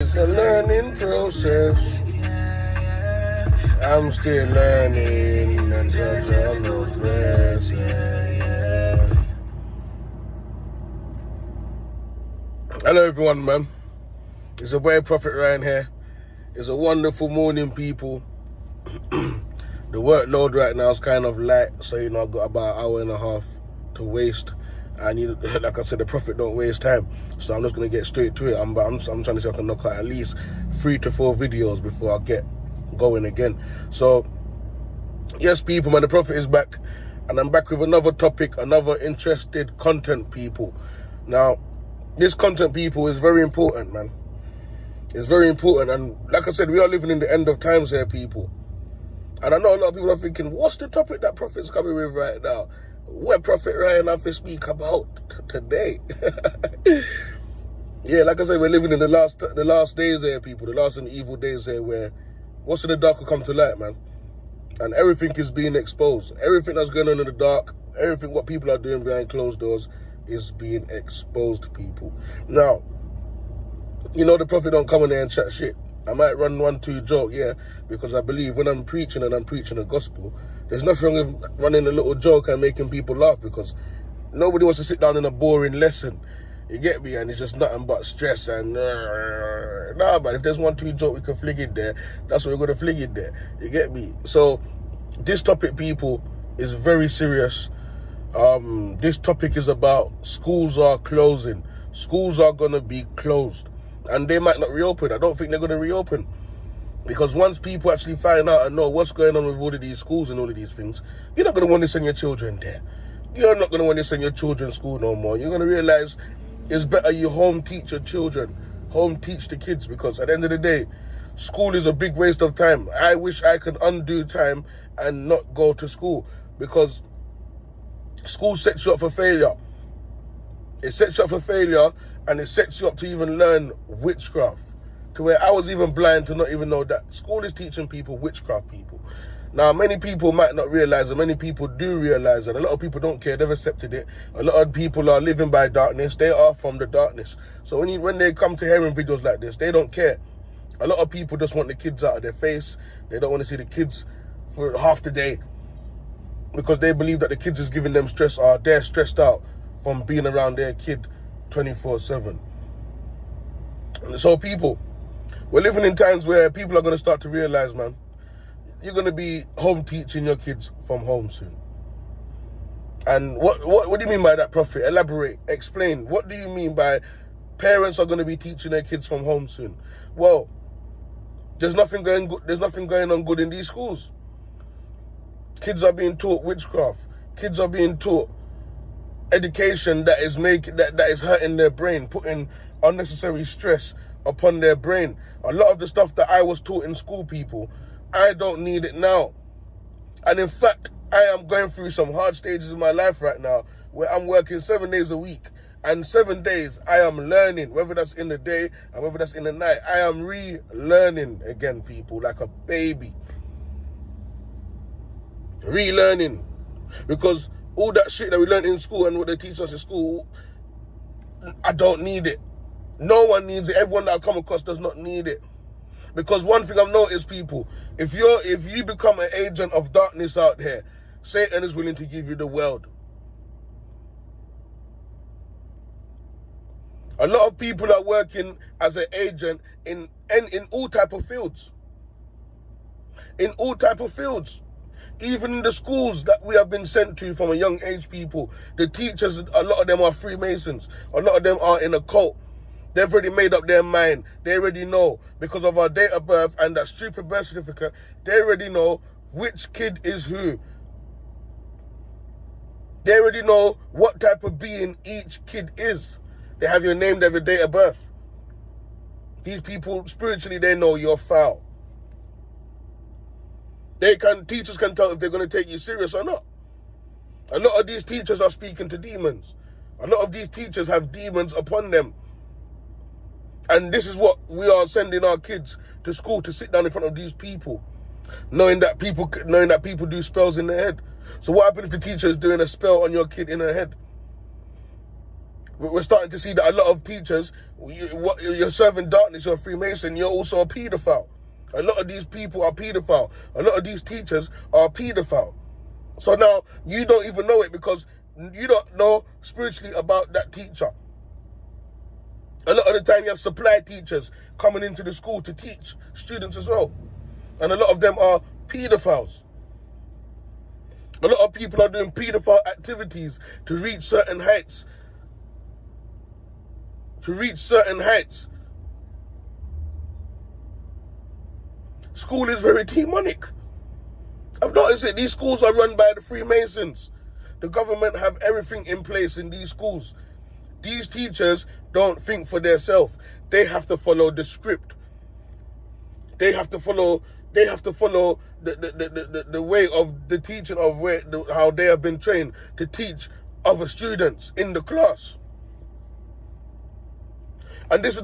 It's a learning process. I'm still learning and judge all those blessings. Hello everyone, man. It's a boy Proph Rye here. It's a wonderful morning, people. The workload right now is kind of light, so I've got about an hour and a half to waste. And like I said, the prophet don't waste time, so I'm just gonna get straight to it. I'm trying to see if I can knock out at least 3 to 4 videos before I get going again. So yes, people, man, the prophet is back, and I'm back with another topic, another interested content, people. Now, this content, people, is very important, man. It's very important, and like I said, we are living in the end of times here, people. And I know a lot of people are thinking, what's the topic that prophet's coming with right now? What Proph Rye have to speak about today? Yeah, like I said, we're living in the last days here, people, the last and evil days here, where what's in the dark will come to light, man. And everything is being exposed. Everything that's going on in the dark, everything what people are doing behind closed doors is being exposed, people. Now, the prophet don't come in there and chat shit. I might run 1-2 joke, yeah, because I believe when I'm preaching and I'm preaching the gospel, there's nothing wrong with running a little joke and making people laugh, because nobody wants to sit down in a boring lesson. You get me? And it's just nothing but stress and nah, man. If there's 1-2 joke we can fling it there, that's what we're gonna fling it there. You get me? So this topic, people, is very serious. This topic is about schools are closing. Schools are gonna be closed. And they might not reopen. I don't think they're going to reopen. Because once people actually find out and know what's going on with all of these schools and all of these things, you're not going to want to send your children there. You're not going to want to send your children to school no more. You're going to realize it's better you home teach your children. Home teach the kids, because at the end of the day, school is a big waste of time. I wish I could undo time and not go to school, because school sets you up for failure. It sets you up for failure, and it sets you up to even learn witchcraft, to where I was even blind to not even know that school is teaching people witchcraft, people. Now, many people might not realize, and many people do realize, and a lot of people don't care. They've accepted it. A lot of people are living by darkness. They are from the darkness. So when they come to hearing videos like this, they don't care. A lot of people just want the kids out of their face. They don't want to see the kids for half the day, because they believe that the kids is giving them stress, or they're stressed out from being around their kid 24/7. So people, we're living in times where people are going to start to realize, man, you're going to be home teaching your kids from home soon. And what do you mean by that, Prophet? Elaborate, explain. What do you mean by parents are going to be teaching their kids from home soon? Well, there's nothing going on good in these schools. Kids are being taught witchcraft. Kids are being taught education that is hurting their brain, putting unnecessary stress upon their brain. A lot of the stuff that I was taught in school, people, I don't need it now. And in fact, I am going through some hard stages in my life right now, where I'm working 7 days a week, and 7 days I am learning, whether that's in the day and whether that's in the night. I am relearning again, people, like a baby. Relearning. Because all that shit that we learned in school and what they teach us in school, I don't need it. No one needs it. Everyone that I come across does not need it. Because one thing I've noticed, people, if you become an agent of darkness out here, Satan is willing to give you the world. A lot of people are working as an agent in all type of fields. In all type of fields. Even in the schools that we have been sent to from a young age, people, the teachers, a lot of them are 3MASONS. A lot of them are in Occult. They've already made up their mind. They already know, because of our date of birth and that stupid birth certificate, they already know which kid is who. They already know what type of being each kid is. They have your name, they have your date of birth. These people, spiritually, they know you're foul. Teachers can tell if they're going to take you serious or not. A lot of these teachers are speaking to demons. A lot of these teachers have demons upon them. And this is what we are sending our kids to school, to sit down in front of these people, knowing that people do spells in their head. So what happens if the teacher is doing a spell on your kid in her head? We're starting to see that a lot of teachers, you're serving darkness, you're a Freemason, you're also a paedophile. A lot of these people are paedophile. A lot of these teachers are paedophile. So now you don't even know it because you don't know spiritually about that teacher. A lot of the time you have supply teachers coming into the school to teach students as well. And a lot of them are paedophiles. A lot of people are doing paedophile activities to reach certain heights. School is very demonic. I've noticed it. These schools are run by the Freemasons. The government have everything in place in these schools. These teachers don't think for themselves. They have to follow the script. They have to follow the way of the teaching of how they have been trained to teach other students in the class. And this is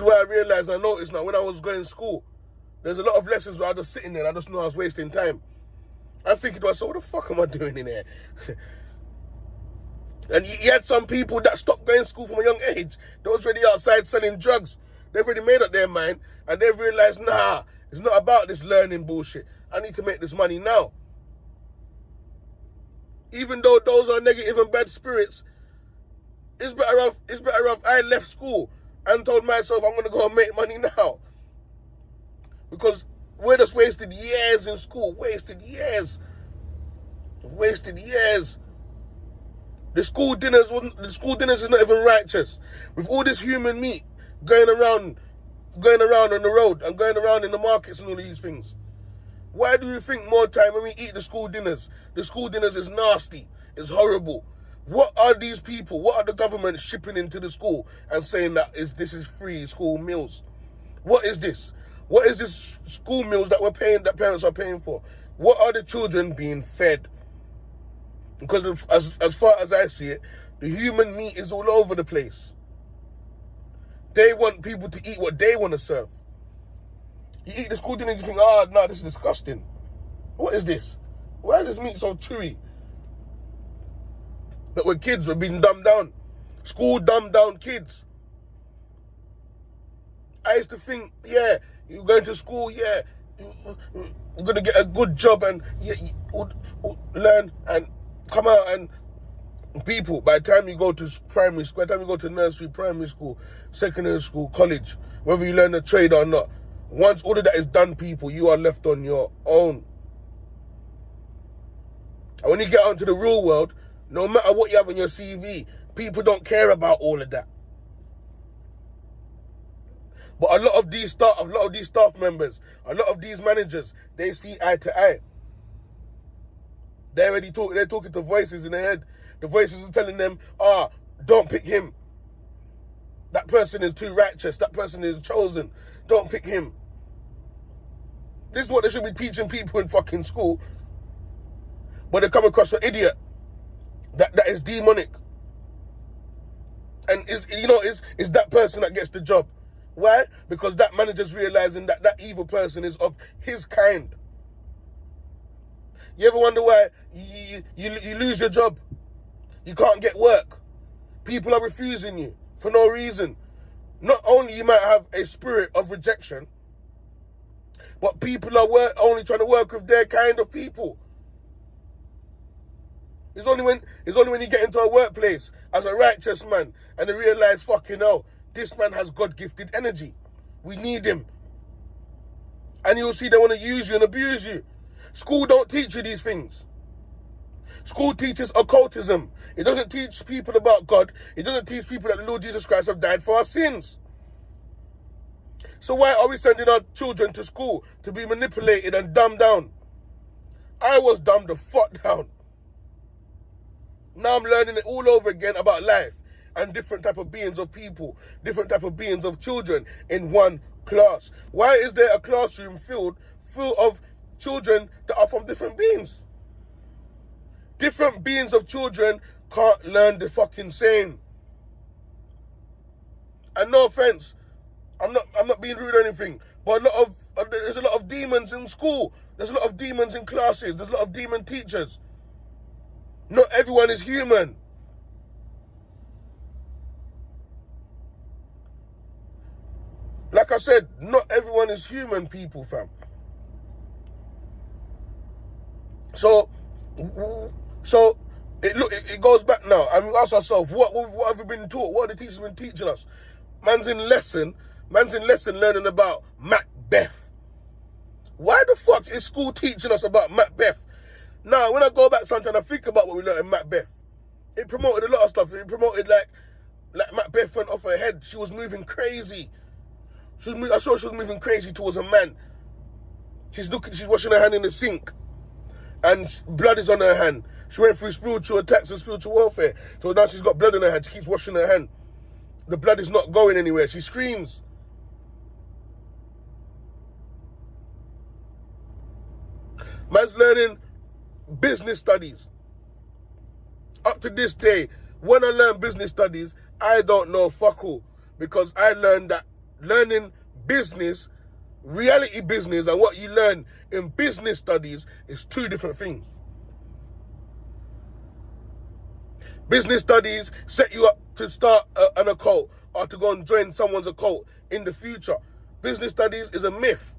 where I realized, I noticed now when I was going to school, there's a lot of lessons where I was just sitting there and I just knew I was wasting time. I'm thinking to myself, what the fuck am I doing in here? And you had some people that stopped going to school from a young age. They was already outside selling drugs. They've already made up their mind and they've realized, nah, it's not about this learning bullshit. I need to make this money now. Even though those are negative and bad spirits, it's better off I left school and told myself I'm going to go and make money now. Because we're just wasted years in school. Wasted years. The school dinners is not even righteous. With all this human meat going around on the road and going around in the markets and all these things. Why do you think more time when we eat the school dinners? The school dinners is nasty. It's horrible. What are these people? What are the government shipping into the school and saying that this is free school meals? What is this? What is this school meals that that parents are paying for? What are the children being fed? Because as far as I see it, the human meat is all over the place. They want people to eat what they want to serve. You eat the school dinner and you think, no, this is disgusting. What is this? Why is this meat so chewy? But when kids were being dumbed down. School dumbed down kids. I used to think, yeah, you're going to school, yeah, you're going to get a good job and learn and come out and people, by the time you go to primary school, by the time you go to nursery, primary school, secondary school, college, whether you learn a trade or not, once all of that is done, people, you are left on your own. And when you get out into the real world, no matter what you have on your CV, people don't care about all of that. But a lot of these staff members, a lot of these managers, they see eye to eye. They're talking to voices in their head. The voices are telling them, don't pick him. That person is too righteous. That person is chosen. Don't pick him. This is what they should be teaching people in fucking school. But they come across an idiot that is demonic. And is that person that gets the job. Why? Because that manager's realizing that evil person is of his kind. You ever wonder why you lose your job? You can't get work. People are refusing you for no reason. Not only you might have a spirit of rejection, but people are only trying to work with their kind of people. It's only when you get into a workplace as a righteous man and they realize, fucking hell, this man has God-gifted energy. We need him. And you'll see they want to use you and abuse you. School don't teach you these things. School teaches occultism. It doesn't teach people about God. It doesn't teach people that the Lord Jesus Christ have died for our sins. So why are we sending our children to school to be manipulated and dumbed down? I was dumbed the fuck down. Now I'm learning it all over again about life and different type of beings of people, different type of beings of children in one class. Why is there a classroom full of children that are from different beings? Different beings of children can't learn the fucking same. And no offense, I'm not being rude or anything, but there's a lot of demons in school. There's a lot of demons in classes. There's a lot of demon teachers. Not everyone is human. Like I said, not everyone is human, people, fam. So it goes back now, and we ask ourselves, what have we been taught? What have the teachers been teaching us? Man's in lesson learning about Macbeth. Why the fuck is school teaching us about Macbeth? Now, when I go back sometimes, I think about what we learned in Macbeth. It promoted a lot of stuff. It promoted like Macbeth went off her head. She was moving crazy. I saw she was moving crazy towards a man. She's washing her hand in the sink, and blood is on her hand. She went through spiritual attacks and spiritual warfare. So now she's got blood in her hand. She keeps washing her hand. The blood is not going anywhere. She screams. Man's learning business studies. Up to this day, when I learn business studies, I don't know fuck all. Because I learned that learning business, reality business, and what you learn in business studies is two different things. Business studies set you up to start an occult or to go and join someone's occult in the future. Business studies is a myth.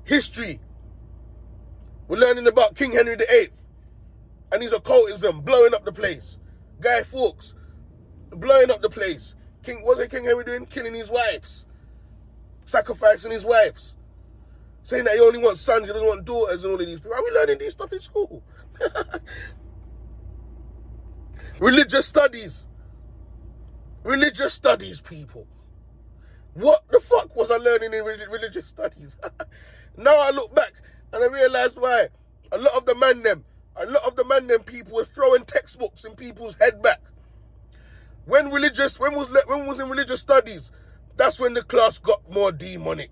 History. We're learning about King Henry VIII and his occultism, blowing up the place. Guy Fawkes, blowing up the place. What's King Henry doing? Killing his wives. Sacrificing his wives. Saying that he only wants sons, he doesn't want daughters and all of these people. Are we learning these stuff in school? Religious studies. Religious studies, people. What the fuck was I learning in religious studies? Now I look back and I realize why. A lot of the man them people were throwing textbooks in people's head back. When was in religious studies, that's when the class got more demonic.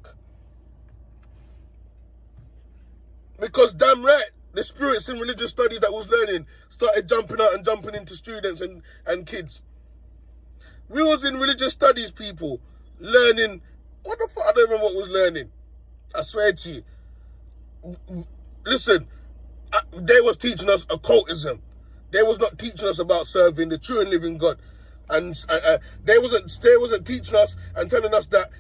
Because damn right, the spirits in religious studies that was learning started jumping out and jumping into students and kids. We was in religious studies, people, learning. What the fuck? I don't remember what was learning. I swear to you. Listen, they was teaching us occultism. They was not teaching us about serving the true and living God. And they wasn't teaching us and telling us that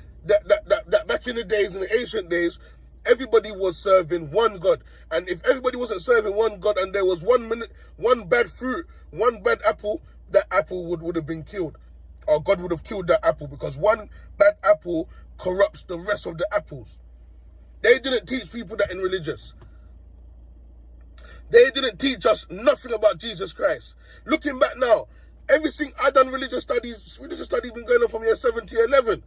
back in the days, in the ancient days, everybody was serving one God. And if everybody wasn't serving one God and there was one bad fruit, one bad apple, that apple would have been killed. Or God would have killed that apple, because one bad apple corrupts the rest of the apples. They didn't teach people that in religious. They didn't teach us nothing about Jesus Christ. Looking back now, everything I done religious studies been going on from year 7 to year 11.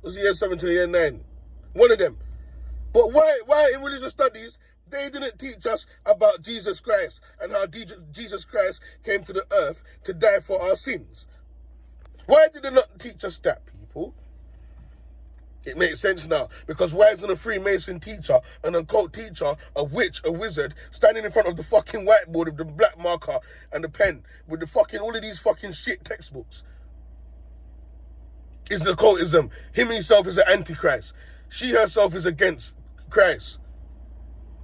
Was it year 7 to year 9? One of them. But why in religious studies, they didn't teach us about Jesus Christ and how Jesus Christ came to the earth to die for our sins? Why did they not teach us that, people? It makes sense now. Because why isn't a Freemason teacher, an occult teacher, a witch, a wizard, standing in front of the fucking whiteboard with the black marker and the pen with the fucking, all of these fucking shit textbooks? Is the occultism. Him himself is an antichrist. She herself is against Christ.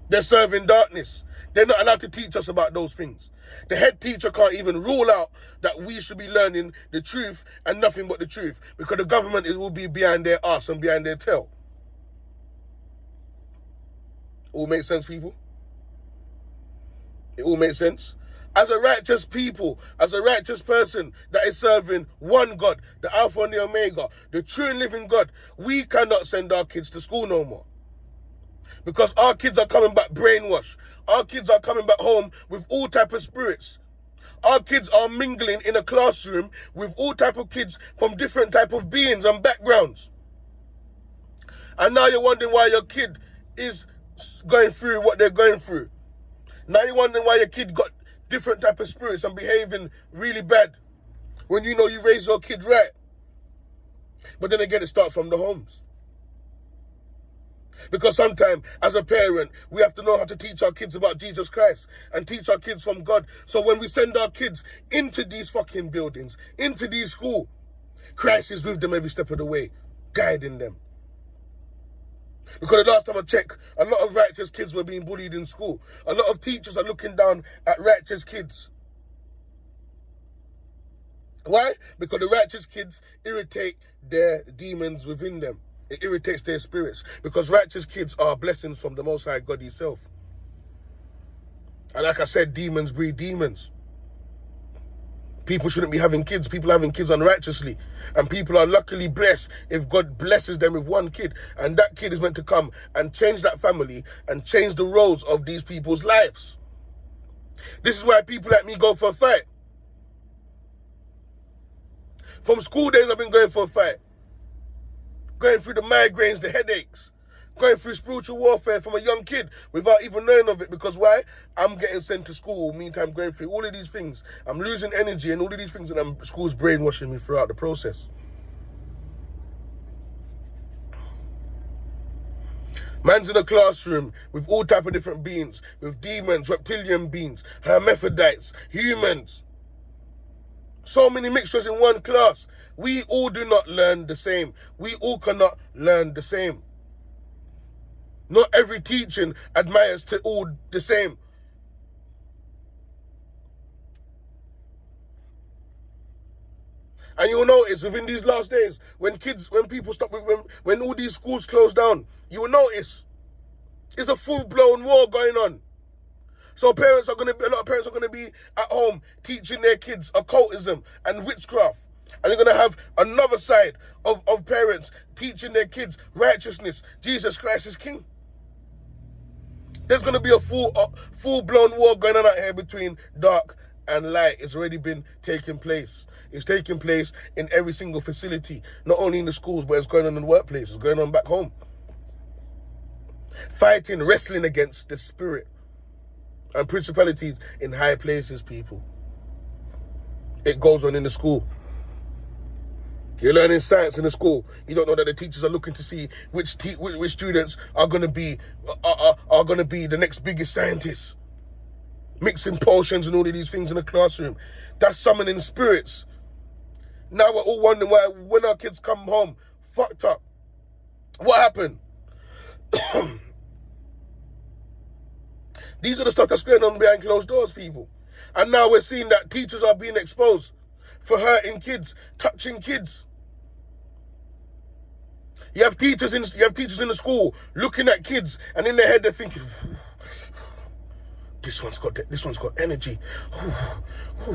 They're serving darkness. They're not allowed to teach us about those things. The head teacher can't even rule out that we should be learning the truth and nothing but the truth, because the government will be behind their ass and behind their tail. All makes sense, people? It all makes sense? As a righteous people, as a righteous person that is serving one God, the Alpha and the Omega, the true and living God, we cannot send our kids to school no more. Because our kids are coming back brainwashed. Our kids are coming back home with all type of spirits. Our kids are mingling in a classroom with all type of kids from different type of beings and backgrounds. And now you're wondering why your kid is going through what they're going through. Now you're wondering why your kid got different type of spirits and behaving really bad, when you know you raise your kid right. But then again, it starts from the homes. Because sometimes, as a parent, we have to know how to teach our kids about Jesus Christ and teach our kids from God. So when we send our kids into these fucking buildings, into these schools, Christ is with them every step of the way, guiding them. Because the last time I checked, a lot of righteous kids were being bullied in school. A lot of teachers are looking down at righteous kids. Why? Because the righteous kids irritate their demons within them. It irritates their spirits, because righteous kids are blessings from the Most High God himself. And like I said, demons breed demons. People shouldn't be having kids. People are having kids unrighteously. And people are luckily blessed if God blesses them with one kid. And that kid is meant to come and change that family and change the roles of these people's lives. This is why people like me go for a fight. From school days, I've been going for a fight. Going through the migraines, the headaches. Going through spiritual warfare from a young kid without even knowing of it. Because why? I'm getting sent to school. Meantime, going through all of these things. I'm losing energy and all of these things, and school's brainwashing me throughout the process. Man's in a classroom with all type of different beings. With demons, reptilian beings, hermaphrodites, humans. So many mixtures in one class. We all do not learn the same. We all cannot learn the same. Not every teaching admires to all the same. And you'll notice within these last days, when people stop, when all these schools close down, you will notice it's a full-blown war going on. So a lot of parents are going to be at home teaching their kids occultism and witchcraft. And you're going to have another side of parents teaching their kids righteousness. Jesus Christ is King. There's going to be a full-blown war going on out here between dark and light. It's already been taking place. It's taking place in every single facility, not only in the schools, but it's going on in the workplace. It's going on back home. Fighting, wrestling against the spirit and principalities in high places, people. It goes on in the school. You're learning science in the school. You don't know that the teachers are looking to see which students are going to be the next biggest scientists. Mixing potions and all of these things in the classroom. That's summoning spirits. Now we're all wondering why, when our kids come home fucked up, what happened? These are the stuff that's going on behind closed doors, people. And now we're seeing that teachers are being exposed for hurting kids, touching kids. You have teachers in the school looking at kids, and in their head they're thinking, this one's got energy.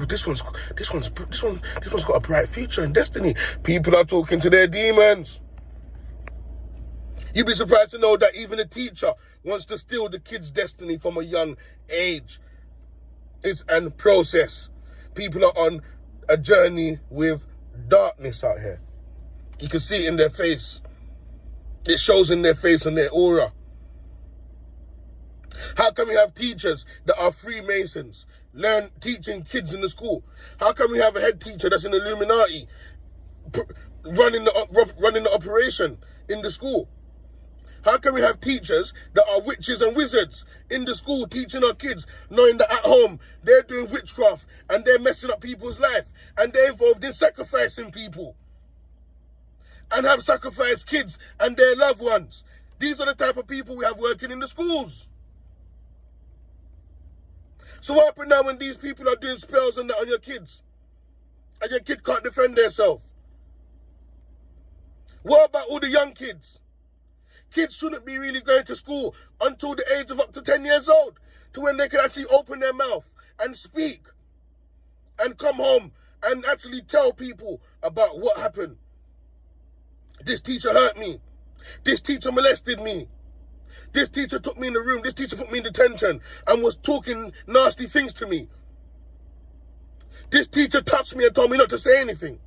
This one's got a bright future and destiny. People are talking to their demons. You'd be surprised to know that even a teacher wants to steal the kid's destiny from a young age. It's a process. People are on a journey with darkness out here. You can see it in their face. It shows in their face and their aura. How can we have teachers that are 3MASONs teaching kids in the school? How can we have a head teacher that's an Illuminati running the operation in the school? How can we have teachers that are witches and wizards in the school teaching our kids, knowing that at home they're doing witchcraft and they're messing up people's life and they're involved in sacrificing people and have sacrificed kids and their loved ones? These are the type of people we have working in the schools. So what happens now when these people are doing spells and that on your kids and your kid can't defend themselves? What about all the young kids? Kids shouldn't be really going to school until the age of up to 10 years old, to when they can actually open their mouth and speak and come home and actually tell people about what happened. This teacher hurt me. This teacher molested me. This teacher took me in the room. This teacher put me in detention and was talking nasty things to me. This teacher touched me and told me not to say anything.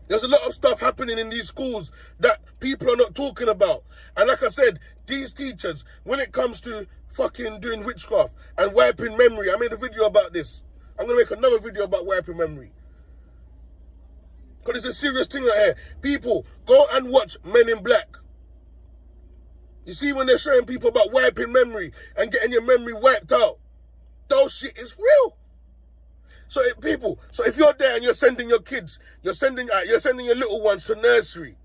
There's a lot of stuff happening in these schools that people are not talking about. And like I said, these teachers, when it comes to fucking doing witchcraft and wiping memory, I made a video about this. I'm going to make another video about wiping memory. Because it's a serious thing right here. People, go and watch Men in Black. You see when they're showing people about wiping memory and getting your memory wiped out. Those shit is real. So if you're there and you're sending your kids, you're sending your little ones to nursery.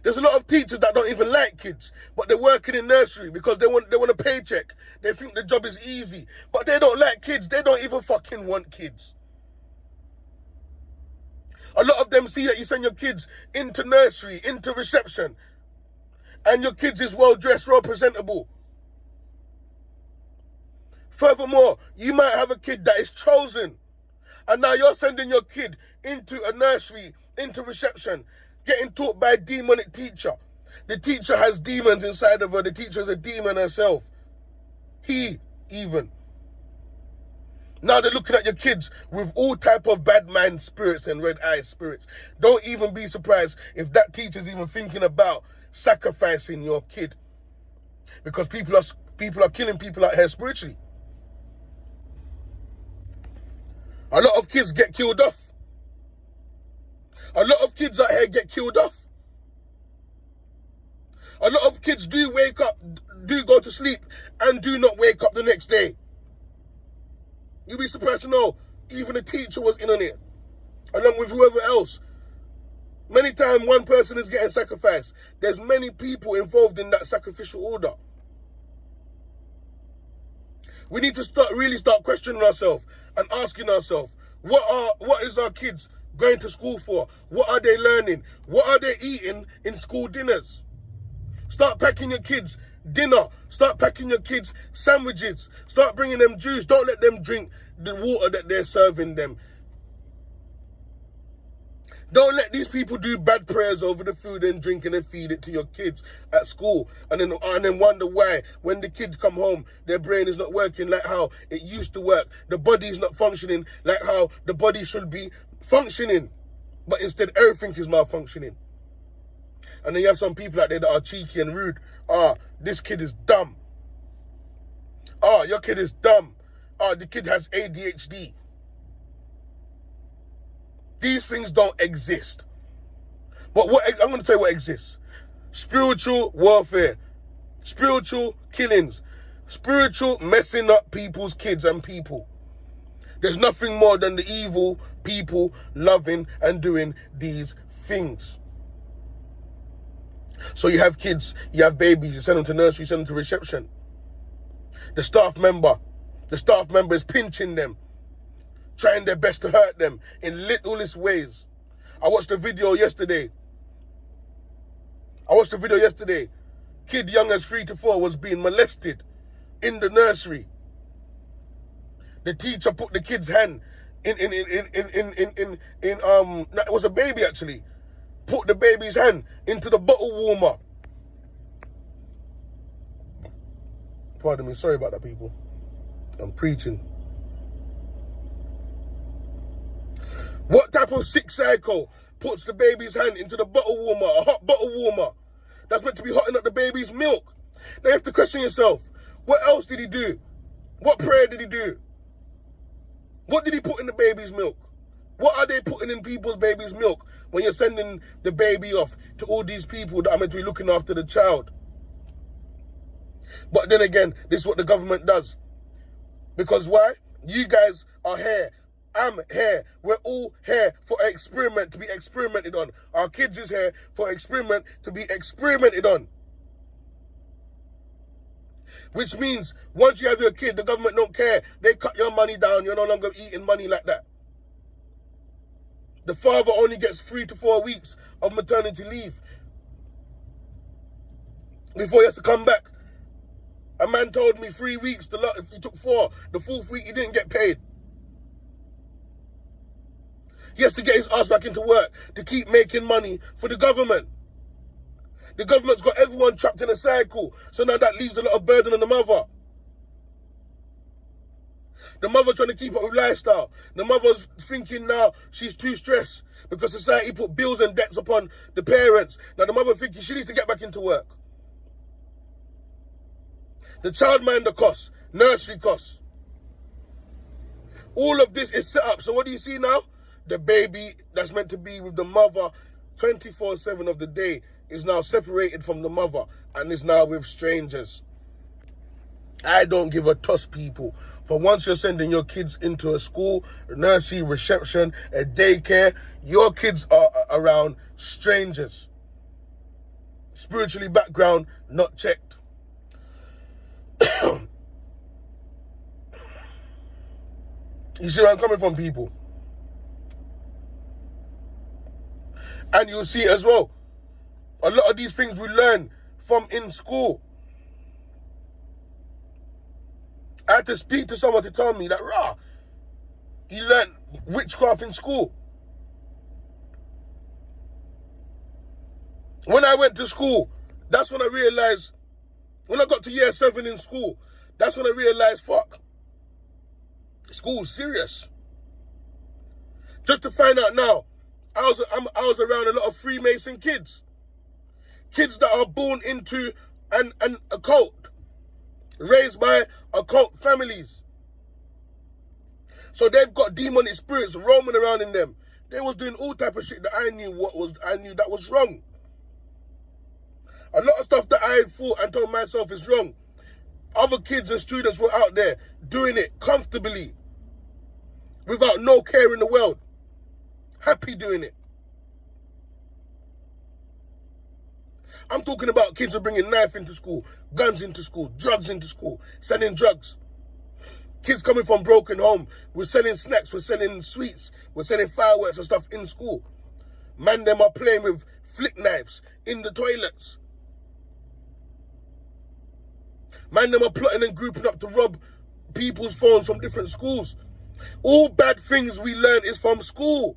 There's a lot of teachers that don't even like kids, but they're working in nursery because they want a paycheck. They think the job is easy, but they don't like kids. They don't even fucking want kids. A lot of them see that you send your kids into nursery, into reception, and your kids is well dressed, well presentable. Furthermore, you might have a kid that is chosen, and now you're sending your kid into a nursery, into reception, getting taught by a demonic teacher. The teacher has demons inside of her. The teacher is a demon herself. He even. Now they're looking at your kids with all type of bad mind spirits and red eye spirits. Don't even be surprised if that teacher's even thinking about sacrificing your kid, because people are killing people out here spiritually. A lot of kids get killed off. A lot of kids out here get killed off. A lot of kids do wake up, do go to sleep, and do not wake up the next day. You'll be surprised to know even the teacher was in on it, along with whoever else. Many times one person is getting sacrificed. There's many people involved in that sacrificial order. We need to really start questioning ourselves and asking ourselves, what is our kids going to school for? What are they learning? What are they eating in school dinners? Start packing your kids dinner. Start packing your kids sandwiches. Start bringing them juice. Don't let them drink the water that they're serving them. Don't let these people do bad prayers over the food and drink and then feed it to your kids at school, and then wonder why when the kids come home their brain is not working like how it used to work. The body is not functioning like how the body should be functioning, but instead everything is malfunctioning. And then you have some people out there that are cheeky and rude. This kid is dumb. Your kid is dumb. The kid has ADHD. These things don't exist. But I'm going to tell you what exists. Spiritual warfare. Spiritual killings. Spiritual messing up people's kids and people. There's nothing more than the evil people loving and doing these things. So you have kids, you have babies, you send them to nursery, you send them to reception. The staff member is pinching them, trying their best to hurt them in littlest ways. I watched a video yesterday. Kid young as 3 to 4 was being molested in the nursery. The teacher put the kid's hand it was a baby actually. Put the baby's hand into the bottle warmer. Pardon me, sorry about that, people. I'm preaching. What type of sick psycho puts the baby's hand into the bottle warmer, a hot bottle warmer that's meant to be hotting up the baby's milk? Now you have to question yourself, what else did he do? What prayer did he do? What did he put in the baby's milk? What are they putting in people's baby's milk when you're sending the baby off to all these people that are meant to be looking after the child? But then again, this is what the government does. Because why? You guys are here. I'm here. We're all here for an experiment to be experimented on. Our kids is here for an experiment to be experimented on. Which means once you have your kid, the government don't care. They cut your money down. You're no longer eating money like that. The father only gets 3 to 4 weeks of maternity leave before he has to come back. A man told me 3 weeks, if he took 4, the 4th week he didn't get paid. He has to get his ass back into work to keep making money for the government. The government's got everyone trapped in a cycle, so now that leaves a lot of burden on the mother. The mother trying to keep up with lifestyle. The mother's thinking now she's too stressed because society put bills and debts upon the parents. Now the mother thinking she needs to get back into work. The childminder costs, nursery costs. All of this is set up. So what do you see now? The baby that's meant to be with the mother 24/7 of the day is now separated from the mother and is now with strangers. I don't give a toss, people. For once you're sending your kids into a school, a nursery, reception, a daycare, your kids are around strangers. Spiritually background not checked. You see where I'm coming from, people? And you'll see it as well. A lot of these things we learn from in school. I had to speak to someone to tell me that, rah, he learned witchcraft in school. When I went to school, that's when I realized, when I got to year 7 in school, that's when I realized, fuck, school's serious. Just to find out now, I was around a lot of Freemason kids. Kids that are born into an occult, raised by occult families. So they've got demonic spirits roaming around in them. They was doing all type of shit that I knew that was wrong. A lot of stuff that I thought and told myself is wrong. Other kids and students were out there doing it comfortably, without no care in the world. Happy doing it. I'm talking about kids who are bringing knife into school, guns into school, drugs into school, selling drugs. Kids coming from broken home, we're selling snacks, we're selling sweets, we're selling fireworks and stuff in school. Man, them are playing with flick knives in the toilets. Man, them are plotting and grouping up to rob people's phones from different schools. All bad things we learn is from school.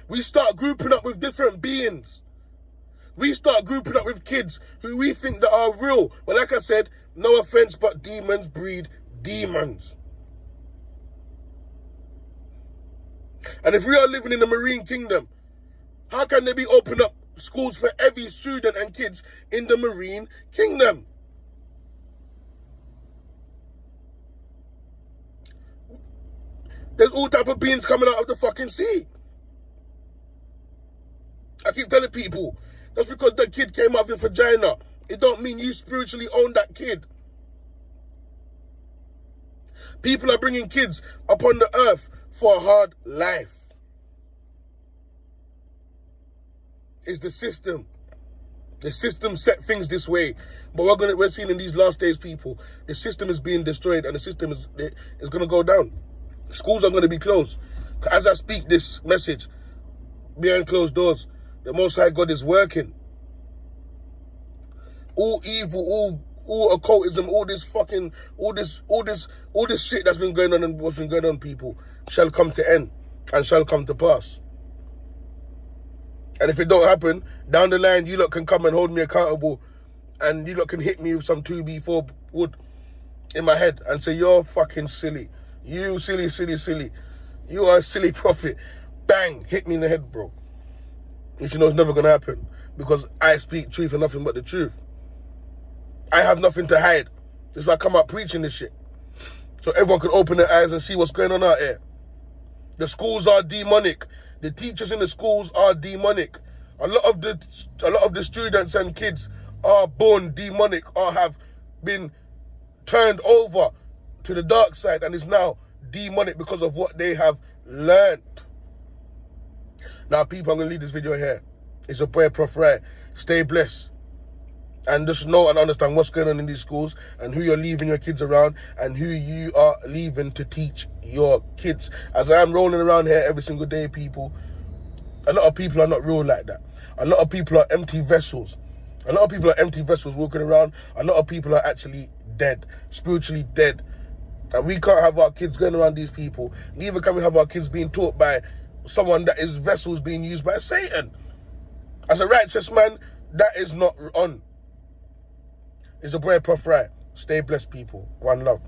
We start grouping up with different beings. We start grouping up with kids who we think that are real. But like I said, no offense, but demons breed demons. And if we are living in the Marine Kingdom, how can they be open up schools for every student and kids in the Marine Kingdom? There's all type of beings coming out of the fucking sea. I keep telling people, just because the kid came out of your vagina, it don't mean you spiritually own that kid. People are bringing kids upon the earth for a hard life. It's the system. The system set things this way. But we're seeing in these last days, people, the system is being destroyed and the system is going to go down. Schools are going to be closed. As I speak this message, behind closed doors, the Most High God is working. All evil, all occultism, all this shit that's been going on and what's been going on, people, shall come to end and shall come to pass. And if it don't happen, down the line, you lot can come and hold me accountable, and you lot can hit me with some 2B4 wood in my head and say, you're fucking silly. You silly, silly, silly. You are a silly prophet. Bang, hit me in the head, bro. Which you know is never going to happen, because I speak truth and nothing but the truth. I have nothing to hide. This is why I come out preaching this shit, so everyone can open their eyes and see what's going on out here. The schools are demonic. The teachers in the schools are demonic. A lot of the students and kids are born demonic or have been turned over to the dark side and is now demonic because of what they have learned. Now, people, I'm going to leave this video here. It's your boy, Proph Rye. Stay blessed. And just know and understand what's going on in these schools and who you're leaving your kids around and who you are leaving to teach your kids. As I am rolling around here every single day, people, a lot of people are not real like that. A lot of people are empty vessels. A lot of people are empty vessels walking around. A lot of people are actually dead, spiritually dead. And we can't have our kids going around these people. Neither can we have our kids being taught by someone that is vessels being used by Satan. As a righteous man, that is not on. It's a boy, Proph Rye. Stay blessed, people. One love.